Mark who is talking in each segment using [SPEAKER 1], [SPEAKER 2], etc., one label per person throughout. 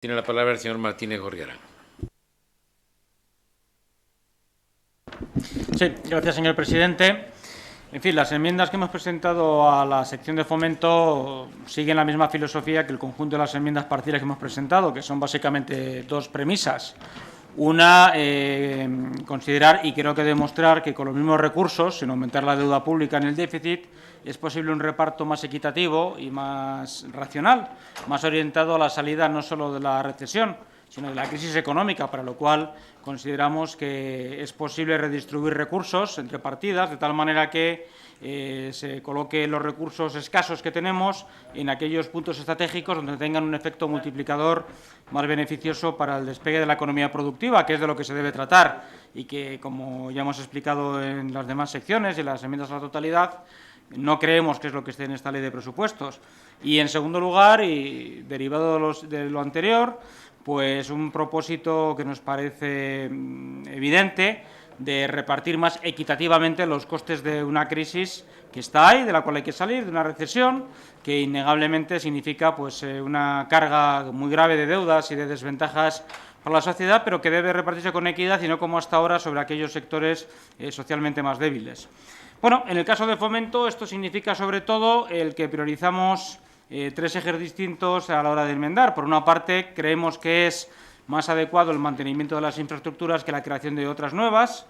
[SPEAKER 1] Tiene la palabra el señor Martínez Gorriarán.
[SPEAKER 2] Sí, gracias, señor presidente. En fin, las enmiendas que hemos presentado a la sección de fomento siguen la misma filosofía que el conjunto de las enmiendas parciales que hemos presentado, que son básicamente dos premisas. Una, considerar y creo que demostrar que con los mismos recursos, sin aumentar la deuda pública en el déficit, es posible un reparto más equitativo y más racional, más orientado a la salida no solo de la recesión, sino de la crisis económica, para lo cual consideramos que es posible redistribuir recursos entre partidas, de tal manera que se coloquen los recursos escasos que tenemos en aquellos puntos estratégicos donde tengan un efecto multiplicador más beneficioso para el despegue de la economía productiva, que es de lo que se debe tratar y que, como ya hemos explicado en las demás secciones y en las enmiendas a la totalidad, no creemos que es lo que esté en esta ley de presupuestos. Y, en segundo lugar, y derivado de lo anterior, pues un propósito que nos parece evidente de repartir más equitativamente los costes de una crisis que está ahí, de la cual hay que salir, de una recesión que innegablemente significa pues una carga muy grave de deudas y de desventajas para la sociedad, pero que debe repartirse con equidad y no como hasta ahora sobre aquellos sectores socialmente más débiles. Bueno, en el caso de fomento, esto significa sobre todo el que priorizamos tres ejes distintos a la hora de enmendar. Por una parte, creemos que es más adecuado el mantenimiento de las infraestructuras que la creación de otras nuevas.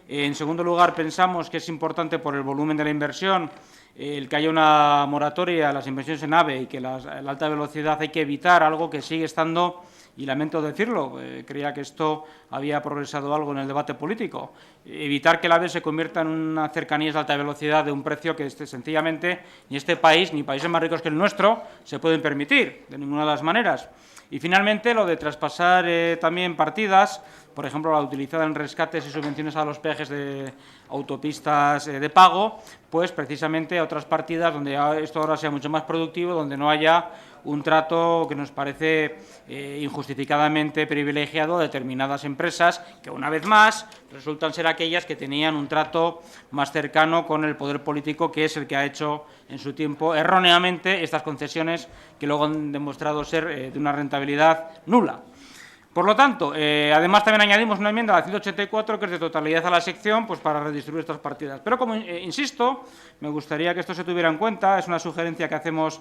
[SPEAKER 2] En segundo lugar, pensamos que es importante por el volumen de la inversión el que haya una moratoria a las inversiones en AVE y que la alta velocidad hay que evitar, algo que sigue estando, y lamento decirlo, creía que esto había progresado algo en el debate político, evitar que el AVE se convierta en una cercanías de alta velocidad de un precio que sencillamente ni este país ni países más ricos que el nuestro se pueden permitir de ninguna de las maneras. Y, finalmente, lo de traspasar también partidas, por ejemplo, la utilizada en rescates y subvenciones a los peajes de autopistas de pago, pues precisamente a otras partidas donde esto ahora sea mucho más productivo, donde no haya un trato que nos parece injustificadamente privilegiado a determinadas empresas que, una vez más, resultan ser aquellas que tenían un trato más cercano con el poder político, que es el que ha hecho en su tiempo erróneamente estas concesiones que luego han demostrado ser de una rentabilidad nula. Por lo tanto, además también añadimos una enmienda a la 184 que es de totalidad a la sección, pues para redistribuir estas partidas. Pero, como insisto, me gustaría que esto se tuviera en cuenta. Es una sugerencia que hacemos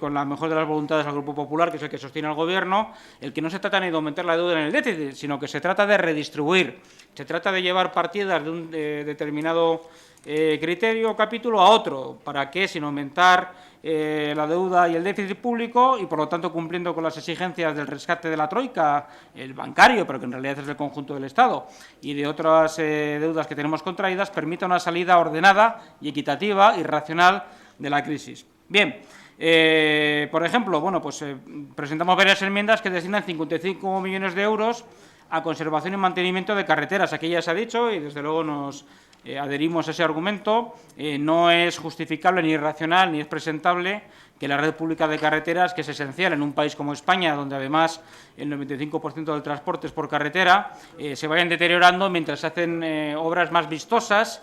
[SPEAKER 2] con la mejor de las voluntades al Grupo Popular, que es el que sostiene al Gobierno, el que no se trata ni de aumentar la deuda en el déficit, sino que se trata de redistribuir. Se trata de llevar partidas de un determinado criterio o capítulo a otro. ¿Para qué? Sin aumentar la deuda y el déficit público y, por lo tanto, cumpliendo con las exigencias del rescate de la troika, el bancario, pero que en realidad es del conjunto del Estado, y de otras deudas que tenemos contraídas, permita una salida ordenada y equitativa y racional de la crisis. Bien, por ejemplo, bueno, pues presentamos varias enmiendas que destinan 55 millones de euros a conservación y mantenimiento de carreteras. Aquí ya se ha dicho y, desde luego, nos adherimos a ese argumento. No es justificable ni racional ni es presentable que la red pública de carreteras, que es esencial en un país como España, donde además el 95% del transporte es por carretera, se vayan deteriorando mientras se hacen obras más vistosas,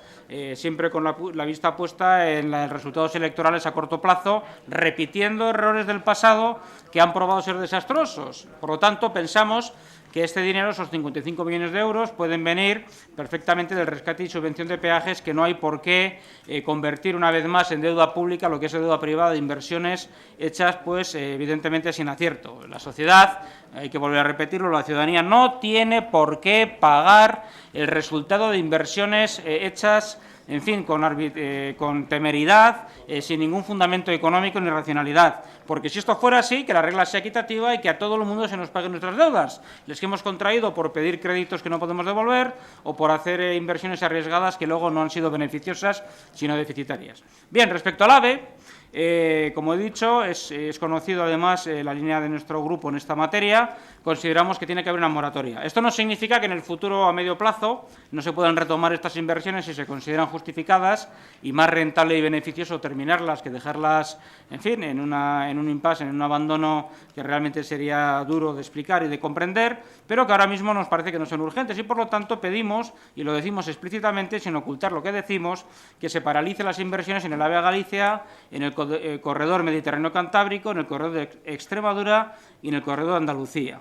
[SPEAKER 2] siempre con la vista puesta en los resultados electorales a corto plazo, repitiendo errores del pasado que han probado ser desastrosos. Por lo tanto, pensamos que este dinero, esos 55 millones de euros, pueden venir perfectamente del rescate y subvención de peajes, que no hay por qué convertir una vez más en deuda pública lo que es deuda privada de inversiones hechas, pues evidentemente sin acierto. La sociedad, hay que volver a repetirlo, la ciudadanía no tiene por qué pagar el resultado de inversiones hechas, en fin, con temeridad, sin ningún fundamento económico ni racionalidad. Porque si esto fuera así, que la regla sea equitativa y que a todo el mundo se nos paguen nuestras deudas, las que hemos contraído por pedir créditos que no podemos devolver o por hacer inversiones arriesgadas que luego no han sido beneficiosas, sino deficitarias. Bien, respecto al AVE, como he dicho, es conocido además la línea de nuestro grupo en esta materia. Consideramos que tiene que haber una moratoria. Esto no significa que en el futuro, a medio plazo, no se puedan retomar estas inversiones si se consideran justificadas y más rentable y beneficioso terminarlas que dejarlas, en fin, en un impasse, en un abandono que realmente sería duro de explicar y de comprender, pero que ahora mismo nos parece que no son urgentes y, por lo tanto, pedimos, y lo decimos explícitamente, sin ocultar lo que decimos, que se paralicen las inversiones en el AVE a Galicia, en el corredor Mediterráneo-Cantábrico, en el corredor de Extremadura y en el corredor de Andalucía.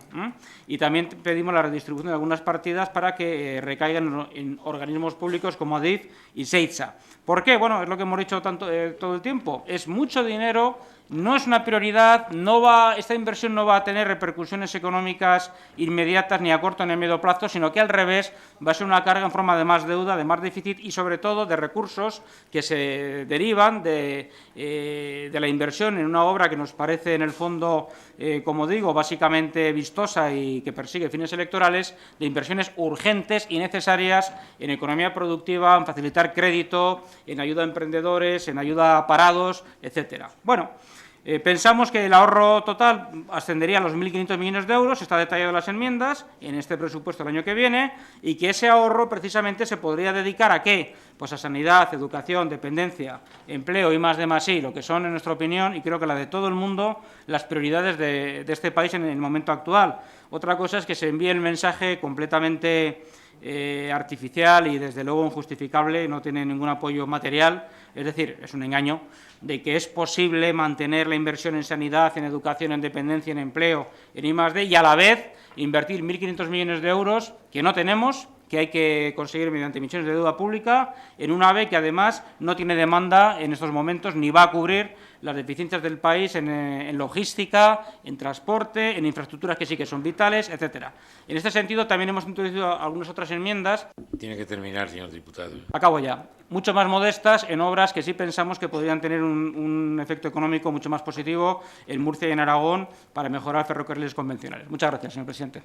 [SPEAKER 2] Y también pedimos la redistribución de algunas partidas para que recaigan en organismos públicos como ADIF y SEITSA. ¿Por qué? Bueno, es lo que hemos dicho todo el tiempo. Es mucho dinero, no es una prioridad, esta inversión no va a tener repercusiones económicas inmediatas ni a corto ni a medio plazo, sino que al revés va a ser una carga en forma de más deuda, de más déficit y sobre todo de recursos que se derivan de la inversión en una obra que nos parece en el fondo, como digo, básicamente vistosa y que persigue fines electorales, de inversiones urgentes y necesarias en economía productiva, en facilitar crédito, en ayuda a emprendedores, en ayuda a parados, etcétera. Bueno, pensamos que el ahorro total ascendería a los 1.500 millones de euros, está detallado en las enmiendas, en este presupuesto el año que viene, y que ese ahorro precisamente se podría dedicar ¿a qué? Pues a sanidad, educación, dependencia, empleo y más de más sí, lo que son, en nuestra opinión, y creo que la de todo el mundo, las prioridades de este país en el momento actual. Otra cosa es que se envíe el mensaje completamente artificial y, desde luego, injustificable, no tiene ningún apoyo material, es decir, es un engaño, de que es posible mantener la inversión en sanidad, en educación, en dependencia, en empleo, en I+D, y a la vez invertir 1.500 millones de euros que no tenemos, que hay que conseguir mediante emisiones de deuda pública, en un AVE que además no tiene demanda en estos momentos ni va a cubrir las deficiencias del país en logística, en transporte, en infraestructuras que sí que son vitales, etcétera. En este sentido, también hemos introducido algunas otras enmiendas.
[SPEAKER 1] Tiene que terminar, señor diputado.
[SPEAKER 2] Acabo ya. Mucho más modestas, en obras que sí pensamos que podrían tener un efecto económico mucho más positivo en Murcia y en Aragón para mejorar ferrocarriles convencionales. Muchas gracias, señor presidente.